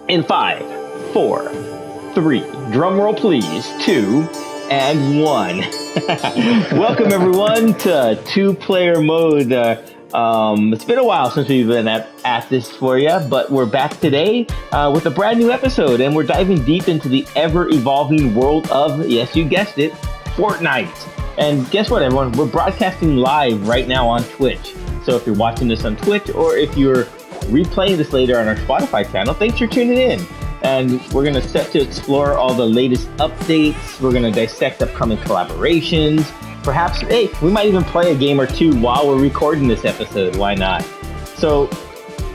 In 5, 4, 3, drum roll please, 2, and 1. Welcome everyone to two-player mode. It's been a while since we've been at this for you, but we're back today with a brand new episode, and we're diving deep into the ever-evolving world of, yes, you guessed it, Fortnite. And guess what, everyone? We're broadcasting live right now on Twitch. So if you're watching this on Twitch, or if you're replaying this later on our Spotify channel, thanks for tuning in. And we're going to set to explore all the latest updates. We're going to dissect upcoming collaborations. Perhaps, hey, we might even play a game or two while we're recording this episode. Why not? So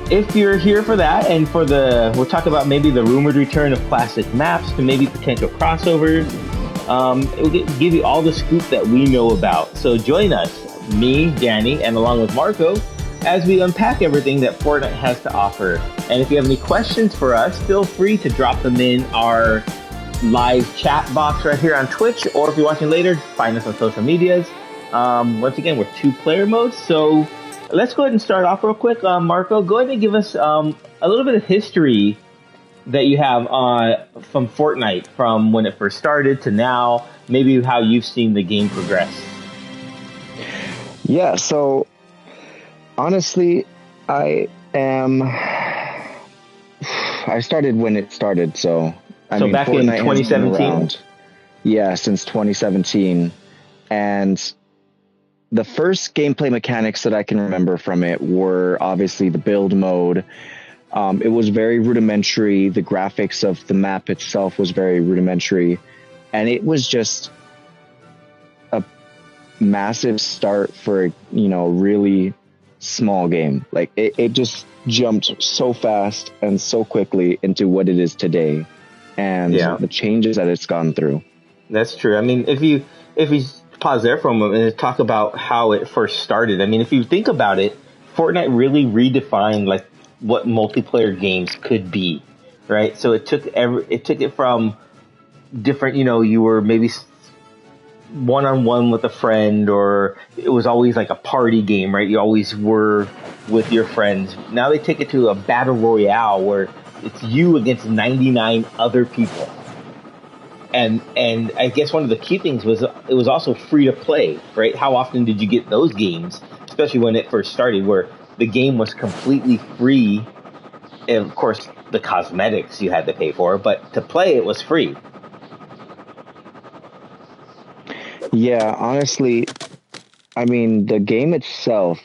if you're here for that, and we'll talk about maybe the rumored return of classic maps to maybe potential crossovers. It will give you all the scoop that we know about. So join us, me, Danny, and along with Marco, as we unpack everything that Fortnite has to offer. And if you have any questions for us, feel free to drop them in our live chat box right here on Twitch, or if you're watching later, find us on social medias. Once again, we're two-player mode, so let's go ahead and start off real quick. Marco, go ahead and give us a little bit of history that you have from Fortnite, from when it first started to now, maybe how you've seen the game progress. Yeah, so honestly, I started when it started, so back Fortnite in 2017? Yeah, since 2017. And the first gameplay mechanics that I can remember from it were obviously the build mode. It was very rudimentary. The graphics of the map itself was very rudimentary. And it was just a massive start for, really small game. Like it just jumped so fast and so quickly into what it is today, and the changes that it's gone through. That's true. I mean, if you pause there for a moment and talk about how it first started. I mean, if you think about it, Fortnite really redefined like what multiplayer games could be, right? So it took it from different, you were maybe one-on-one with a friend, or it was always like a party game, right? You always were with your friends. Now they take it to a battle royale where it's you against 99 other people. And I guess one of the key things was it was also free to play, right? How often did you get those games, especially when it first started, where the game was completely free? And of course, the cosmetics you had to pay for, but to play it was free. Yeah, honestly, I mean, the game itself,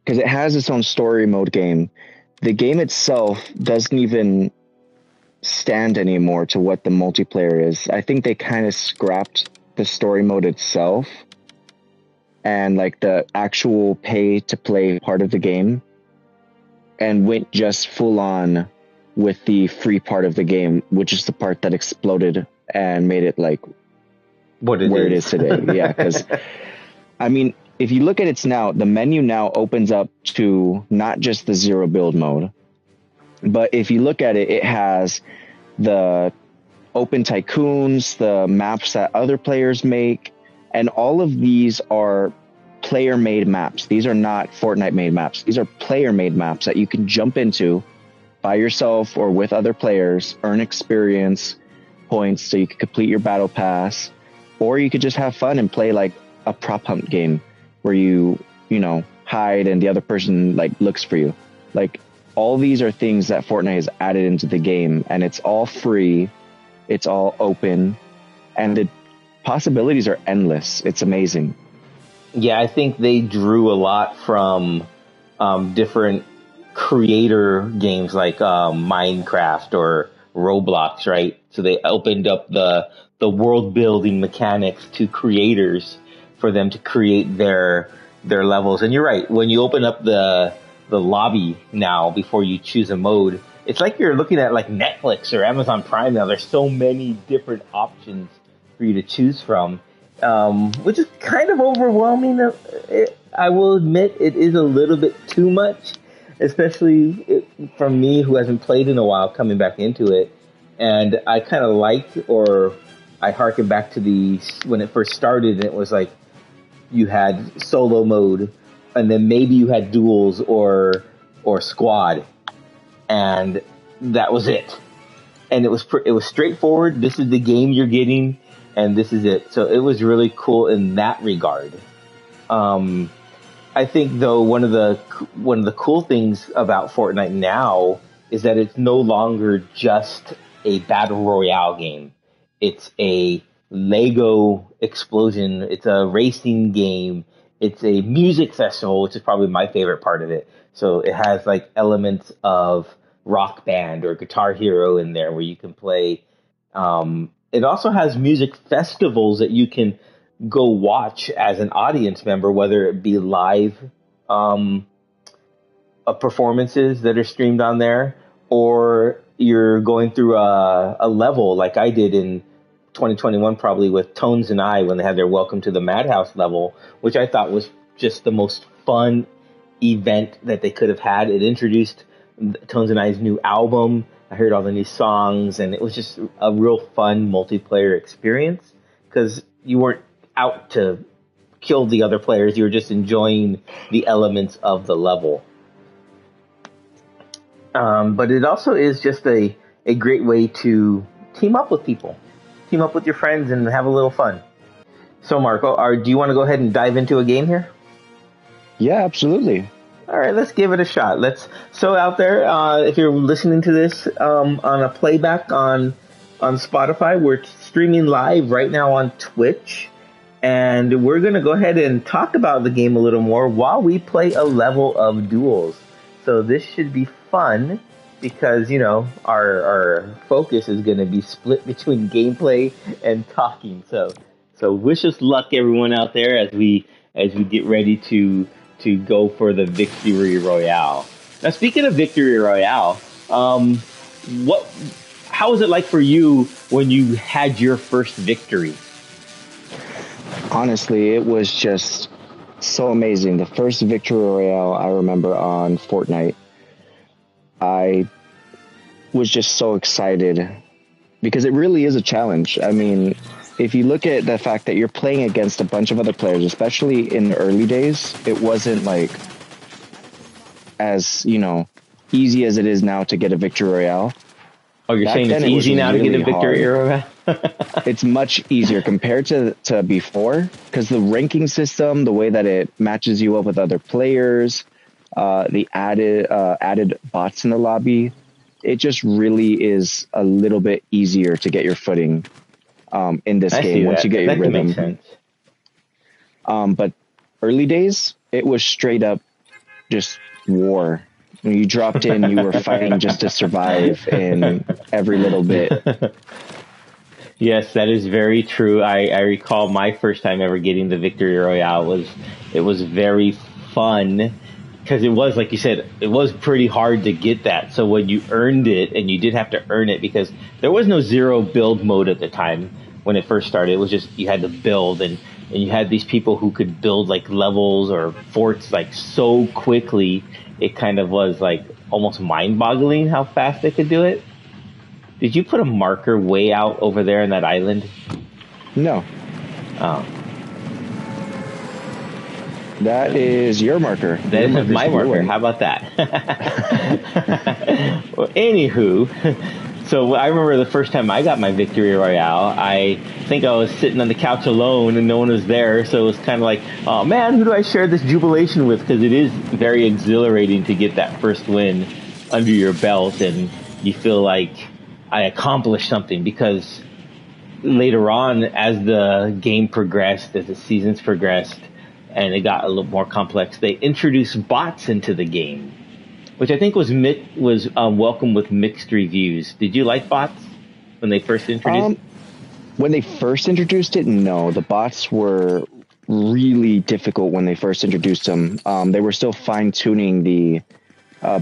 because it has its own story mode game, the game itself doesn't even stand anymore to what the multiplayer is. I think they kind of scrapped the story mode itself and like the actual pay to play part of the game, and went just full on with the free part of the game, which is the part that exploded and made it like where it is today. Yeah, because I mean, if you look at it now, the menu now opens up to not just the zero build mode, but if you look at it, it has the open tycoons, the maps that other players make, and all of these are player made maps. These are not Fortnite made maps. These are player made maps that you can jump into by yourself or with other players, earn experience points so you can complete your battle pass. Or you could just have fun and play like a prop hunt game where you hide and the other person like looks for you. Like all these are things that Fortnite has added into the game, and it's all free. It's all open, and the possibilities are endless. It's amazing. Yeah, I think they drew a lot from different creator games like Minecraft or Roblox, right? So they opened up the world building mechanics to creators for them to create their levels. And you're right, when you open up the lobby now before you choose a mode, it's like you're looking at like Netflix or Amazon Prime now. There's so many different options for you to choose from, which is kind of overwhelming. I will admit it is a little bit too much, especially from me who hasn't played in a while coming back into it. And I kind of liked, or I harken back to when it first started, and it was like you had solo mode, and then maybe you had duels or squad, and that was it. and it was straightforward. This is the game you're getting, and this is it. So it was really cool in that regard. Um, I think though one of the cool things about Fortnite now is that it's no longer just a battle royale game. It's a Lego explosion. It's a racing game. It's a music festival, which is probably my favorite part of it. So it has like elements of Rock Band or Guitar Hero in there where you can play. It also has music festivals that you can go watch as an audience member, whether it be live um, performances that are streamed on there, or you're going through a level like I did in 2021, probably with Tones and I when they had their Welcome to the Madhouse level, which I thought was just the most fun event that they could have had. It introduced Tones and I's new album. I heard all the new songs, and it was just a real fun multiplayer experience because you weren't out to kill the other players. You were just enjoying the elements of the level. But it also is just a great way to team up with people, team up with your friends, and have a little fun. So, Marco, do you want to go ahead and dive into a game here? Yeah, absolutely. All right, let's give it a shot. So out there, if you're listening to this on a playback on Spotify, we're streaming live right now on Twitch, and we're gonna go ahead and talk about the game a little more while we play a level of duels. So this should be fun because our focus is gonna be split between gameplay and talking. So wish us luck, everyone out there, as we get ready to go for the Victory Royale. Now, speaking of Victory Royale, what how was it like for you when you had your first victory? Honestly, it was just so amazing. The first Victory Royale I remember on Fortnite, I was just so excited because it really is a challenge. I mean, if you look at the fact that you're playing against a bunch of other players, especially in the early days, it wasn't like as, easy as it is now to get a Victory Royale. Oh, you're saying it's easy now to get a Victory Royale? It's much easier compared to before because the ranking system, the way that it matches you up with other players, the added bots in the lobby, it just really is a little bit easier to get your footing in this game once you get your rhythm. Makes sense. But early days, it was straight up just war. When you dropped in, you were fighting just to survive in every little bit. Yes, that is very true. I recall my first time ever getting the Victory Royale it was very fun because it was, like you said, it was pretty hard to get that. So when you earned it, and you did have to earn it because there was no zero build mode at the time when it first started. It was just you had to build, and you had these people who could build like levels or forts like so quickly. It kind of was like almost mind-boggling how fast they could do it. Did you put a marker way out over there in that island? No. Oh. That is your marker. That is my marker. How about that? Well, anywho, so I remember the first time I got my Victory Royale, I think I was sitting on the couch alone and no one was there. So it was kind of like, oh man, who do I share this jubilation with? Because it is very exhilarating to get that first win under your belt, and you feel like I accomplished something. Because later on, as the game progressed, as the seasons progressed, and it got a little more complex, they introduced bots into the game, which I think was welcome with mixed reviews. Did you like bots when they first introduced it? When they first introduced it, no. The bots were really difficult when they first introduced them. They were still fine-tuning the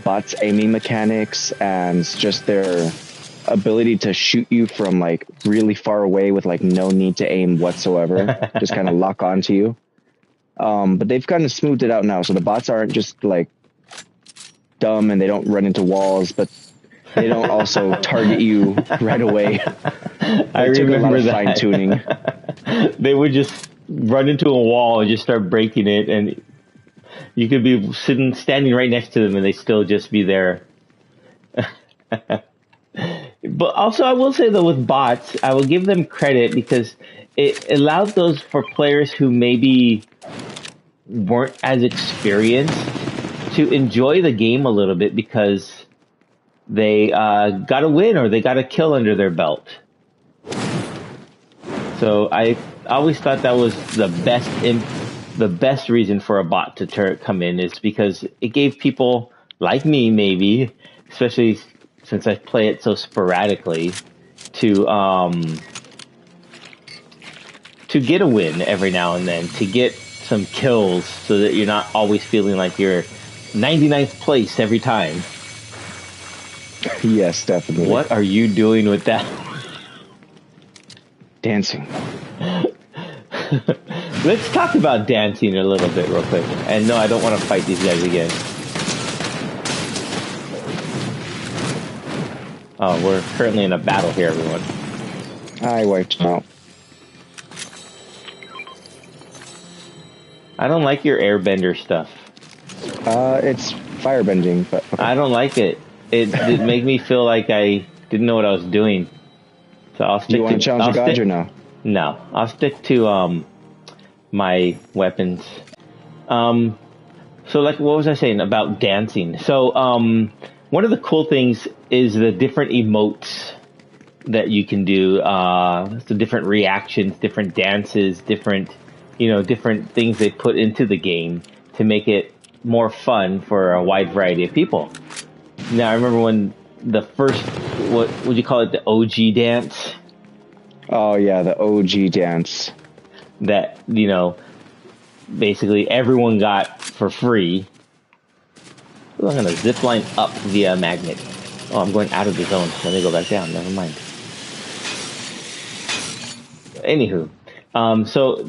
bots' aiming mechanics and just their ability to shoot you from like really far away with like no need to aim whatsoever, just kind of lock onto you. But they've kind of smoothed it out now, so the bots aren't just like dumb and they don't run into walls, but they don't also target you right away. I remember that. Fine tuning. They would just run into a wall and just start breaking it, and you could be standing right next to them, and they still just be there. But also, I will say though, with bots, I will give them credit because it allowed those for players who maybe weren't as experienced to enjoy the game a little bit because they got a win or they got a kill under their belt. So I always thought that was the best reason for a bot to come in is because it gave people like me, maybe, especially since I play it so sporadically, to get a win every now and then, to get some kills, so that you're not always feeling like you're 99th place every time. Yes, definitely. What are you doing with that? Dancing. Let's talk about dancing a little bit real quick. And no, I don't want to fight these guys again. Oh, we're currently in a battle here, everyone. I wiped them out. I don't like your airbender stuff. It's firebending, but okay. I don't like it. It made me feel like I didn't know what I was doing. So I'll stick to... You want to challenge the gods or no? No. I'll stick to my weapons. So like, what was I saying about dancing? So one of the cool things is the different emotes that you can do. So different reactions, different dances, different things they put into the game to make it more fun for a wide variety of people. Now, I remember when the first, what would you call it, the OG dance? Oh, yeah, the OG dance. That, basically everyone got for free. Ooh, I'm going to zip line up via magnet. Oh, I'm going out of the zone. Let me go back down. Never mind. Anywho, so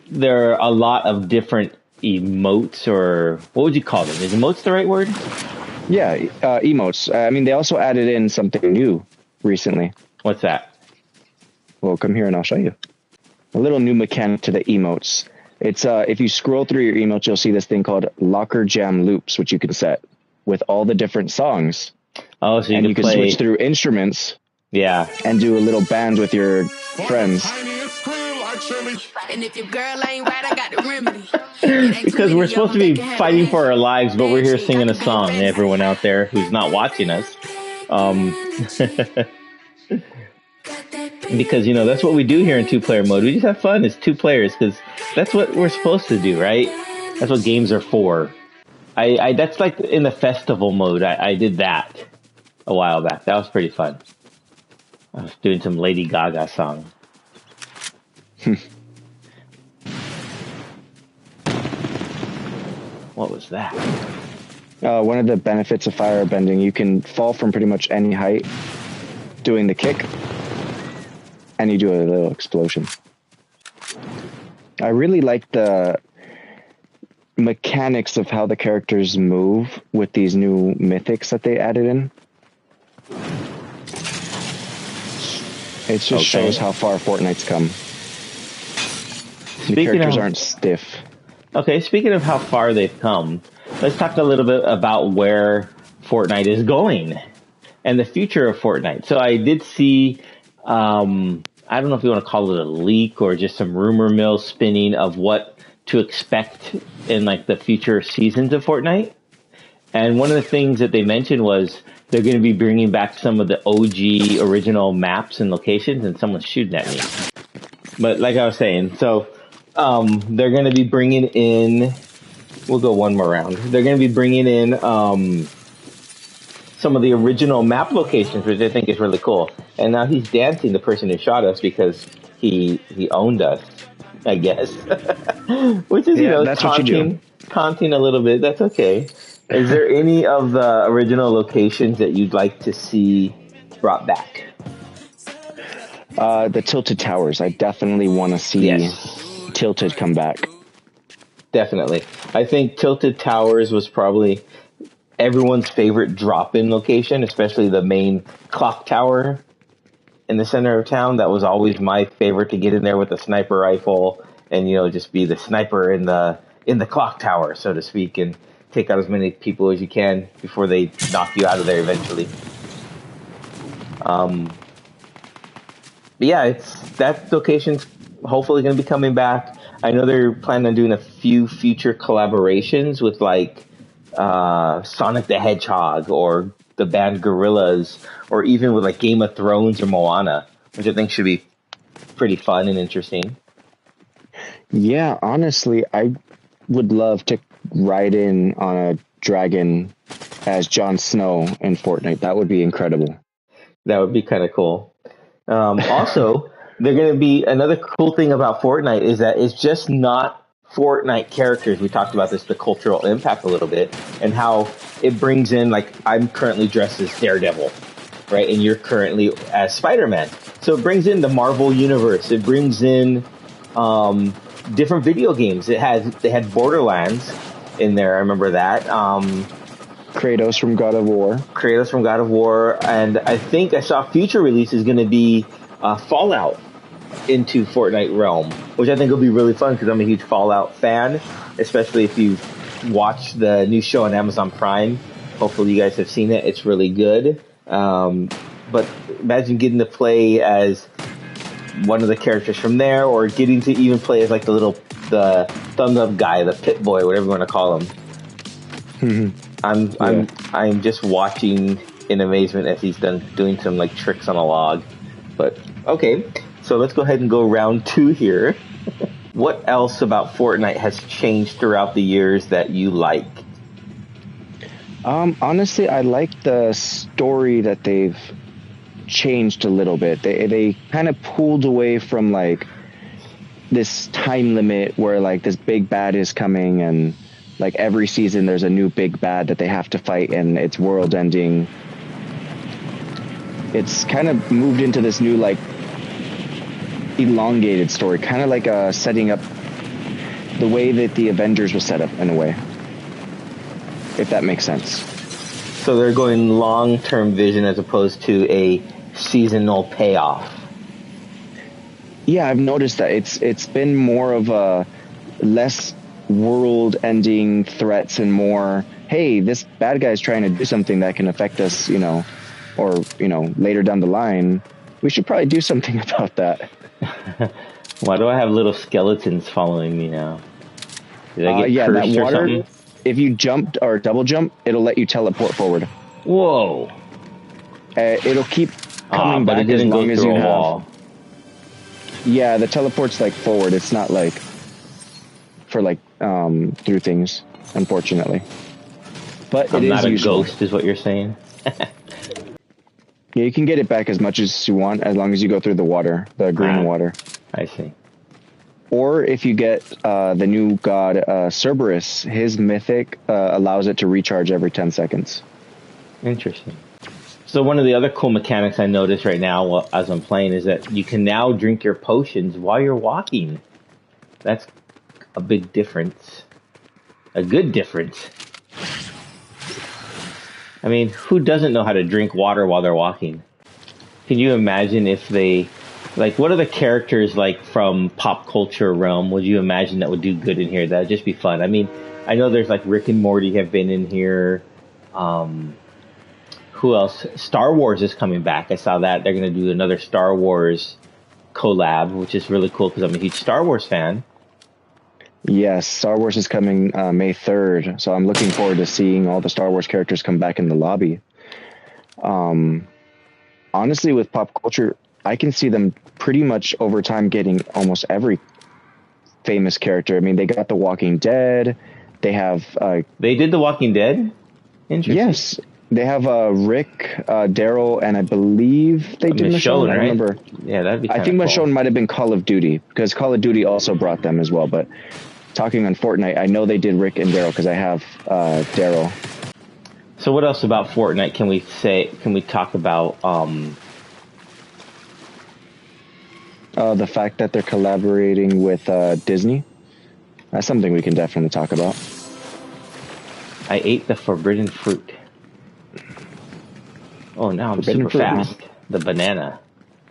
there are a lot of different emotes, or what would you call them? Is emotes the right word? Yeah, emotes. I mean, they also added in something new recently. What's that? Well, come here and I'll show you. A little new mechanic to the emotes. It's if you scroll through your emotes, you'll see this thing called Locker Jam Loops, which you can set with all the different songs. Oh, so you can switch through instruments. Yeah. And do a little band with your friends. And if your girl ain't right, I got the remedy. Because we're supposed to be fighting for our lives, but we're here singing a song. Everyone out there who's not watching us, because that's what we do here in two-player mode. We just have fun as two players because that's what we're supposed to do, right? That's what games are for. I that's like in the festival mode. I did that a while back. That was pretty fun. I was doing some Lady Gaga song. What was that? One of the benefits of firebending, you can fall from pretty much any height doing the kick, and you do a little explosion. I really like the mechanics of how the characters move with these new mythics that they added in. It just shows how far Fortnite's come. The characters aren't stiff. Okay, speaking of how far they've come, let's talk a little bit about where Fortnite is going and the future of Fortnite. So I did see, I don't know if you want to call it a leak or just some rumor mill spinning of what to expect in like the future seasons of Fortnite. And one of the things that they mentioned was they're going to be bringing back some of the OG original maps and locations, and someone's shooting at me. But like I was saying, so they're going to be bringing in, we'll go one more round. They're going to be bringing in some of the original map locations, which I think is really cool. And now he's dancing, the person who shot us, because he owned us, I guess. Which is, that's taunting a little bit. That's okay. Is there any of the original locations that you'd like to see brought back? The Tilted Towers. I definitely want to see Tilted come back. Definitely. I think Tilted Towers was probably everyone's favorite drop-in location, especially the main clock tower in the center of town. That was always my favorite, to get in there with a sniper rifle and, just be the sniper in the clock tower, so to speak, and take out as many people as you can before they knock you out of there eventually. But yeah, that location's hopefully going to be coming back. I know they're planning on doing a few future collaborations with like Sonic the Hedgehog or the band Gorillaz, or even with like Game of Thrones or Moana, which I think should be pretty fun and interesting. Yeah, honestly, I would love to ride in on a dragon as Jon Snow in Fortnite. That would be incredible. That would be kind of cool. Also, they're going to be another cool thing about Fortnite is that it's just not Fortnite characters. We talked about this, the cultural impact a little bit, and how it brings in, like, I'm currently dressed as Daredevil, right? And you're currently as Spider-Man. So it brings in the Marvel universe. It brings in different video games. They had Borderlands in there. I remember that. Kratos from God of War. Kratos from God of War, and I think I saw future release is going to be Fallout into Fortnite realm, which I think will be really fun because I'm a huge Fallout fan, especially if you've watched the new show on Amazon Prime. Hopefully you guys have seen it. It's really good. But imagine getting to play as one of the characters from there, or getting to even play as like the thumbs up guy, the pit boy, whatever you want to call him. I'm just watching in amazement as he's doing some like tricks on a log. But okay, so let's go ahead and go round 2 here. What else about Fortnite has changed throughout the years that you like? Honestly, I like the story that they've changed a little bit. They kind of pulled away from like this time limit where like this big bad is coming, and like every season there's a new big bad that they have to fight and it's world ending. It's kind of moved into this new like elongated story, kind of like setting up the way that the Avengers was set up in a way, if that makes sense. So they're going long-term vision as opposed to a seasonal payoff. Yeah, I've noticed that it's been more of a less world-ending threats and more, hey, this bad guy's trying to do something that can affect us, or later down the line. We should probably do something about that. Why do I have little skeletons following me now? Did I get cursed that water, or something? If you jumped or double jump, it'll let you teleport forward. Whoa. It'll keep coming back as long as you have. Wall. Yeah, the teleport's like forward. It's not like for like through things, unfortunately. But I'm it not is a ghost, is what you're saying. Yeah, you can get it back as much as you want as long as you go through the water, the green water. I see. Or if you get the new god Cerberus, his mythic allows it to recharge every 10 seconds. Interesting. So one of the other cool mechanics I noticed right now as I'm playing is that you can now drink your potions while you're walking. That's a big difference. A good difference. I mean, who doesn't know how to drink water while they're walking? Can you imagine if they, like, what are the characters like from pop culture realm would you imagine that would do good in here? That would just be fun. I mean, I know there's like Rick and Morty have been in here. Who else? Star Wars is coming back. I saw that they're going to do another Star Wars collab, which is really cool because I'm a huge Star Wars fan. Yes, Star Wars is coming May 3rd, so I'm looking forward to seeing all the Star Wars characters come back in the lobby. Honestly, with pop culture, I can see them pretty much over time getting almost every famous character. I mean, they got The Walking Dead. They have... they did The Walking Dead? Interesting. Yes. They have Rick, Daryl, and I believe they did Michonne. I remember. Yeah, that'd be I think Michonne might have been Call of Duty, because Call of Duty also brought them as well. But talking on Fortnite, I know they did Rick and Daryl because I have Daryl. So what else about Fortnite can we say? Can we talk about? The fact that they're collaborating with Disney. That's something we can definitely talk about. I ate the forbidden fruit. Oh, now I'm super fast. The banana.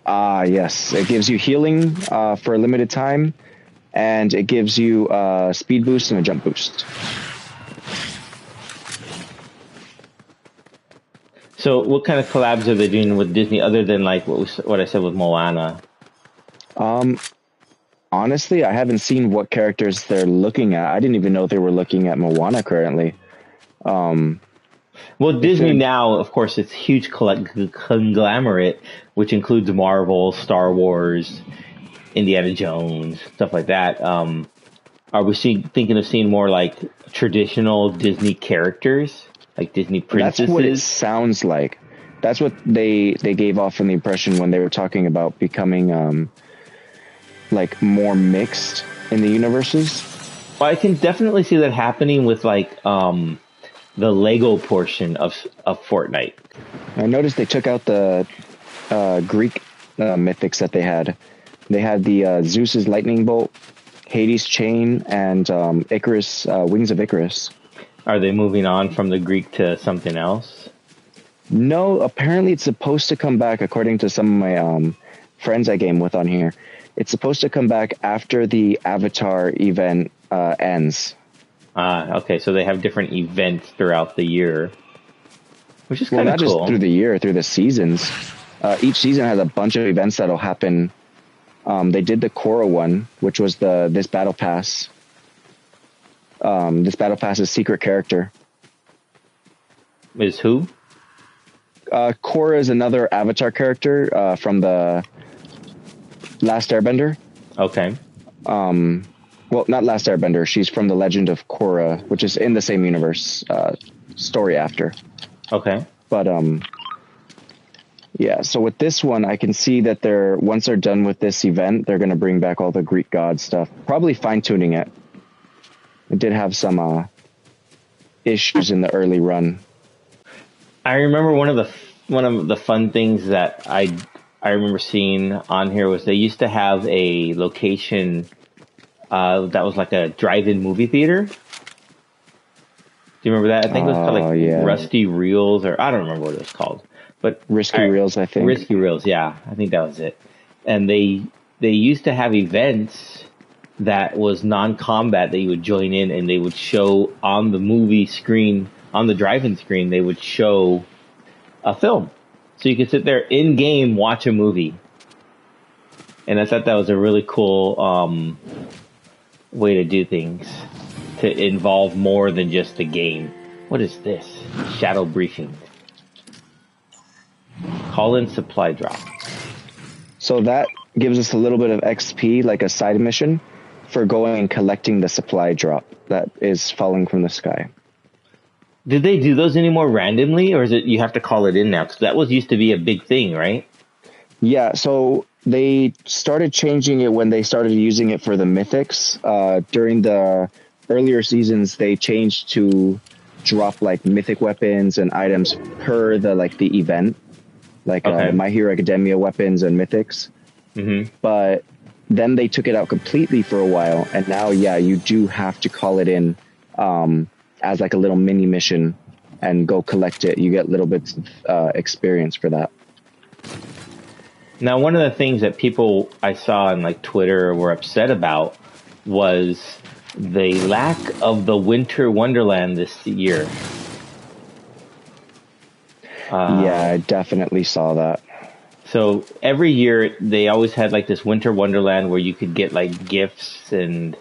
Yes. It gives you healing for a limited time, and it gives you a speed boost and a jump boost. So, what kind of collabs are they doing with Disney other than like what I said with Moana? Honestly, I haven't seen what characters they're looking at. I didn't even know they were looking at Moana currently. Well, If Disney they're now, of course, it's huge conglomerate, which includes Marvel, Star Wars, Indiana Jones, stuff like that. Are we thinking of seeing more like traditional Disney characters, like Disney That's what it princesses? sounds like. That's what they gave off in the impression when they were talking about becoming like more mixed in the universes. Well, I can definitely see that happening with like the Lego portion of Fortnite. I noticed they took out the Greek mythics that they had. They had the Zeus's lightning bolt, Hades chain, and Icarus wings of Icarus. Are they moving on from the Greek to something else? No, apparently it's supposed to come back, according to some of my friends I game with on here. It's supposed to come back after the Avatar event ends. Okay, so they have different events throughout the year, which is Well, kind of not just cool. through the year, through the seasons. Each season has a bunch of events that'll happen. They did the Korra one, which was this battle pass. This battle pass is secret character. Is who? Korra is another Avatar character from the Last Airbender. Okay. Well, not Last Airbender. She's from the Legend of Korra, which is in the same universe, story after. Okay. But yeah. So with this one, I can see that once they're done with this event, they're going to bring back all the Greek god stuff. Probably fine tuning it. It did have some issues in the early run. I remember one of the fun things that I remember seeing on here was they used to have a location that was like a drive-in movie theater. Do you remember that? I think it was called like Rusty Reels, or I don't remember what it was called, but Risky Reels, I think. Risky Reels, yeah, I think that was it. And they used to have events that was non-combat that you would join in, and they would show on the movie screen, on the drive-in screen, they would show a film. So you could sit there in game, watch a movie. And I thought that was a really cool way to do things, to involve more than just the game. What is this? Shadow briefing. Call in supply drop. So that gives us a little bit of XP, like a side mission, for going and collecting the supply drop that is falling from the sky. Did they do those anymore randomly, or is it you have to call it in now? Because that used to be a big thing, right? Yeah, so they started changing it when they started using it for the mythics. During the earlier seasons, they changed to drop like mythic weapons and items per the event, like the My Hero Academia weapons and mythics. Mm-hmm. But then they took it out completely for a while, and now, yeah, you do have to call it in as like a little mini mission and go collect it. You get little bits of experience for that. Now, one of the things that people I saw on like Twitter were upset about was the lack of the Winter Wonderland this year. Yeah, I definitely saw that. So every year they always had like this Winter Wonderland where you could get like gifts and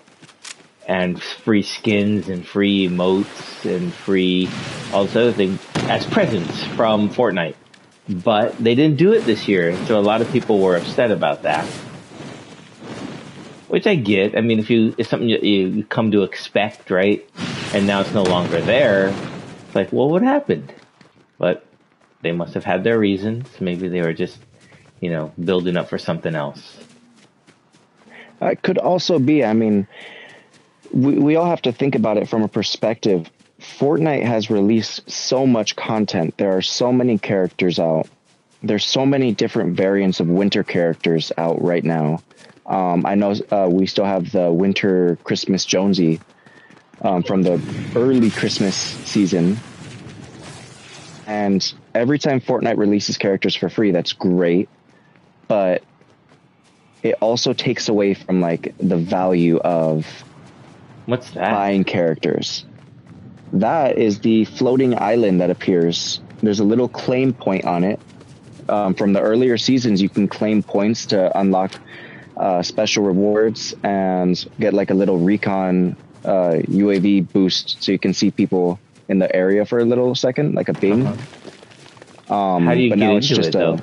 free skins and free emotes and free all this other thing as presents from Fortnite. But they didn't do it this year, so a lot of people were upset about that. Which I get. I mean, it's something you come to expect, right? And now it's no longer there. It's like, well, what happened? But they must have had their reasons. Maybe they were just, building up for something else. It could also be, I mean, we all have to think about it from a perspective. Fortnite has released so much content. There are so many characters out. There's so many different variants of winter characters out right now. I know we still have the Winter Christmas Jonesy from the early Christmas season. And every time Fortnite releases characters for free, that's great. But it also takes away from like the value of What's that? buying characters. That is the floating island that appears there's a little claim point on it. From the earlier seasons, you can claim points to unlock special rewards and get like a little recon UAV boost, so you can see people in the area for a little second, like a bing. How do you get into it, though?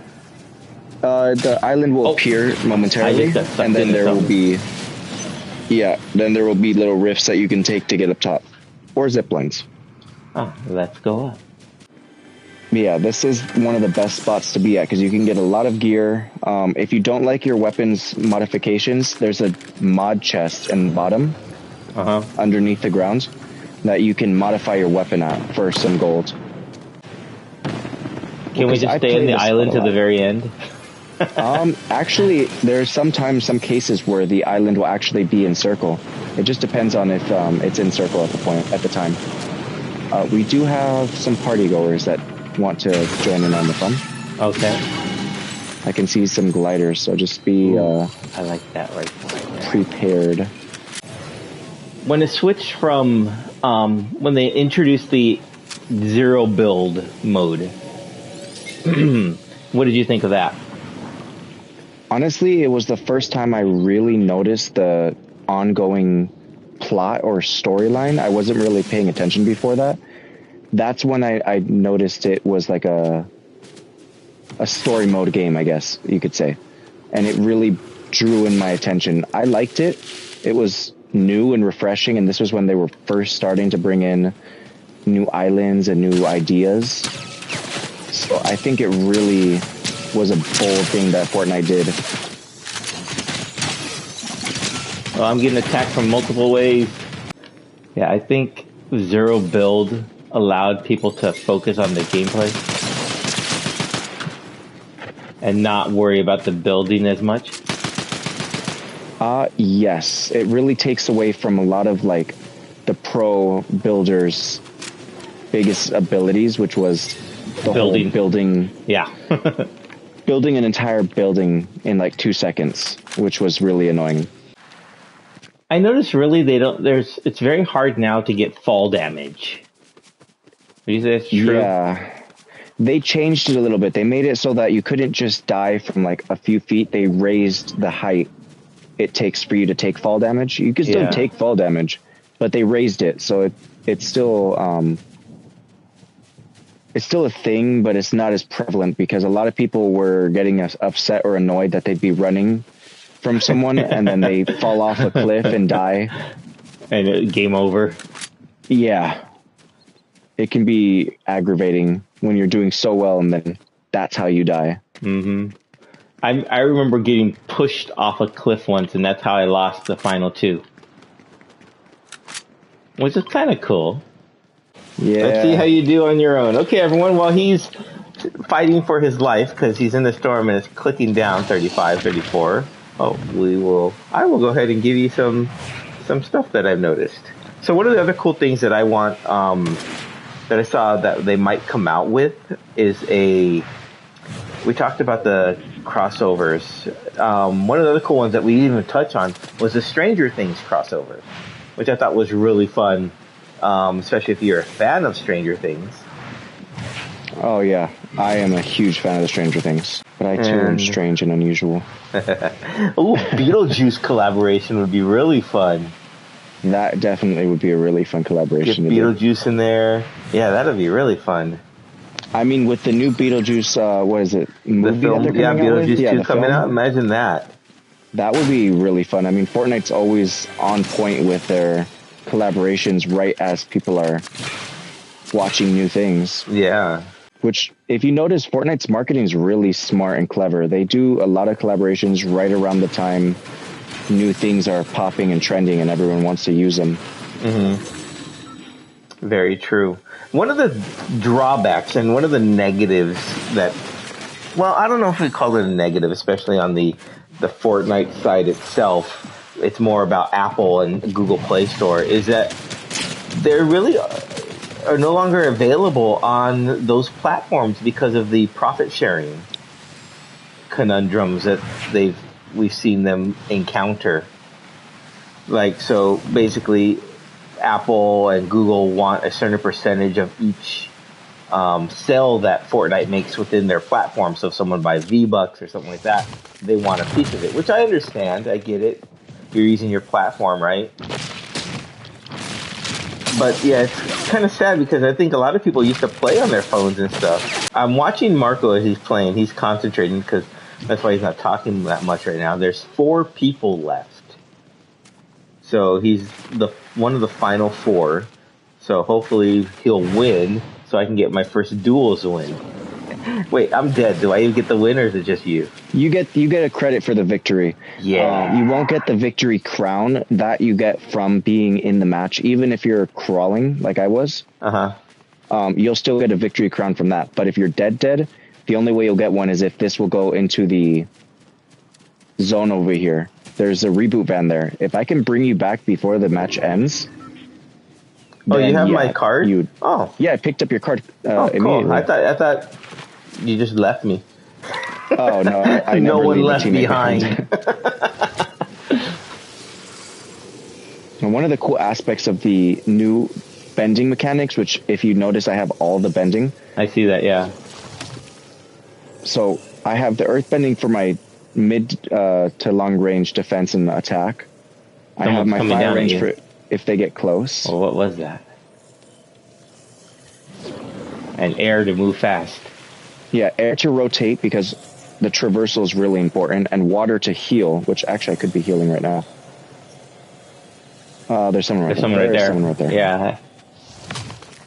The island will appear momentarily, and then there will be, then there will be little rifts that you can take to get up top, or zip lines. Oh, let's go up. Yeah, this is one of the best spots to be at because you can get a lot of gear. If you don't like your weapons modifications, there's a mod chest in the bottom, underneath the ground, that you can modify your weapon at for some gold. Can we just stay in the island to the very end? Actually, there's sometimes some cases where the island will actually be in circle. It just depends on if it's in circle at the time. We do have some party goers that want to join in on the fun. Okay. I can see some gliders, so just be I like that right there. Prepared. When it switched from when they introduced the zero build mode, what did you think of that? Honestly, it was the first time I really noticed the ongoing plot or storyline. I wasn't really paying attention before that. That's when I noticed it was like a story mode game, I guess you could say. And it really drew in my attention. I liked it. It was new and refreshing, and this was when they were first starting to bring in new islands and new ideas. So I think it really was a bold thing that Fortnite did. Well, I'm getting attacked from multiple ways. Yeah, I think zero build allowed people to focus on the gameplay and not worry about the building as much. Yes, it really takes away from a lot of like the pro builders' biggest abilities, which was the whole building. Yeah. Building an entire building in like 2 seconds, which was really annoying. I noticed really it's very hard now to get fall damage. Would you say that's true? Yeah. They changed it a little bit. They made it so that you couldn't just die from like a few feet. They raised the height it takes for you to take fall damage. You can still take fall damage, but they raised it. So it's still a thing, but it's not as prevalent because a lot of people were getting upset or annoyed that they'd be running from someone and then they fall off a cliff and die. And game over. Yeah. It can be aggravating when you're doing so well and then that's how you die. Mm-hmm. I remember getting pushed off a cliff once, and that's how I lost the final 2. Which is kind of cool. Yeah. Let's see how you do on your own. Okay, everyone, while he's fighting for his life because he's in the storm and it's clicking down 35, 34, I will go ahead and give you some stuff that I've noticed. So one of the other cool things that I want, that I saw that they might come out with is we talked about the crossovers. One of the other cool ones that we didn't even touch on was the Stranger Things crossover, which I thought was really fun, especially if you're a fan of Stranger Things. Oh yeah, I am a huge fan of the Stranger Things, but I too am strange and unusual. Beetlejuice collaboration would be really fun. That definitely would be a really fun collaboration. Get Beetlejuice in there. Yeah, that'd be really fun. I mean, with the new Beetlejuice, what is it? Movie the film, Beetlejuice 2 coming out. Imagine that. That would be really fun. I mean, Fortnite's always on point with their collaborations right as people are watching new things. Yeah. Which, if you notice, Fortnite's marketing is really smart and clever. They do a lot of collaborations right around the time new things are popping and trending and everyone wants to use them. Mm-hmm. Very true. One of the drawbacks and one of the negatives that, well, I don't know if we call it a negative, especially on the Fortnite side itself. It's more about Apple and Google Play Store, is that they're really are no longer available on those platforms because of the profit sharing conundrums that we've seen them encounter. Like, so basically Apple and Google want a certain percentage of each sell that Fortnite makes within their platform. So if someone buys V-Bucks or something like that, they want a piece of it, which I understand. I get it. You're using your platform, right? But yeah, it's kind of sad because I think a lot of people used to play on their phones and stuff. I'm watching Marco as he's playing. He's concentrating because that's why he's not talking that much right now. There's 4 people left. So he's one of the final 4. So hopefully he'll win so I can get my first duels win. Wait, I'm dead. Do I even get the win, or is it just you? You get a credit for the victory. Yeah. You won't get the victory crown that you get from being in the match, even if you're crawling like I was. You'll still get a victory crown from that. But if you're dead, the only way you'll get one is if this will go into the zone over here. There's a reboot van there. If I can bring you back before the match ends. Oh, you have my card? Yeah, I picked up your card immediately. Cool. I thought you just left me. Oh no, I no never one leave a left teammate behind. And one of the cool aspects of the new bending mechanics, which if you notice, I have all the bending. I see that, yeah. So I have the earth bending for my mid to long range defense and attack. I have my fire range for if they get close. Well, what was that? And air to move fast. Yeah, air to rotate because the traversal is really important, and water to heal, which actually I could be healing right now. There's someone right there. Someone right there. Yeah.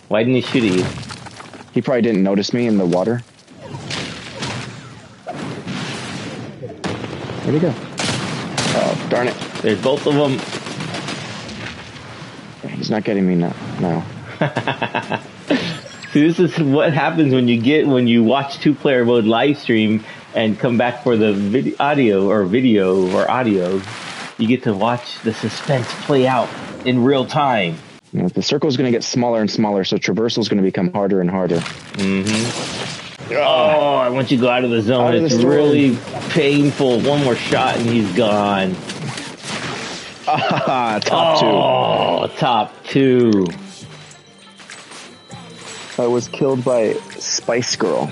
Why didn't he shoot at you? He probably didn't notice me in the water. Where'd he go? Oh, darn it. There's both of them. He's not getting me now. See, this is what happens when you watch 2-player mode live stream and come back for the video or audio. You get to watch the suspense play out in real time. You know, the circle is going to get smaller and smaller, so traversal is going to become harder and harder. Mm-hmm. Oh, I want you to go out of the zone. It's really painful. One more shot and he's gone. Top two. I was killed by Spice Girl.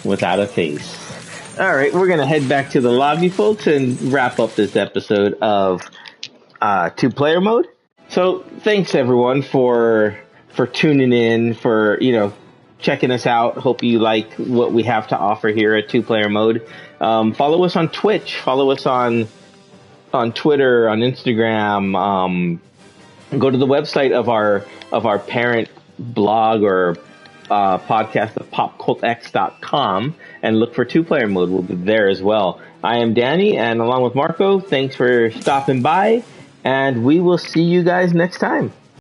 Without a face. All right, we're going to head back to the lobby, folks, and wrap up this episode of 2-player mode. So thanks, everyone, for tuning in, for, checking us out. Hope you like what we have to offer here at 2-player mode. Follow us on Twitch. Follow us on Twitter, on Instagram. Go to the website of our parent blog or podcast of popcultx.com and look for 2-player mode. We'll be there as well. I am Danny, and along with Marco, thanks for stopping by, and we will see you guys next time.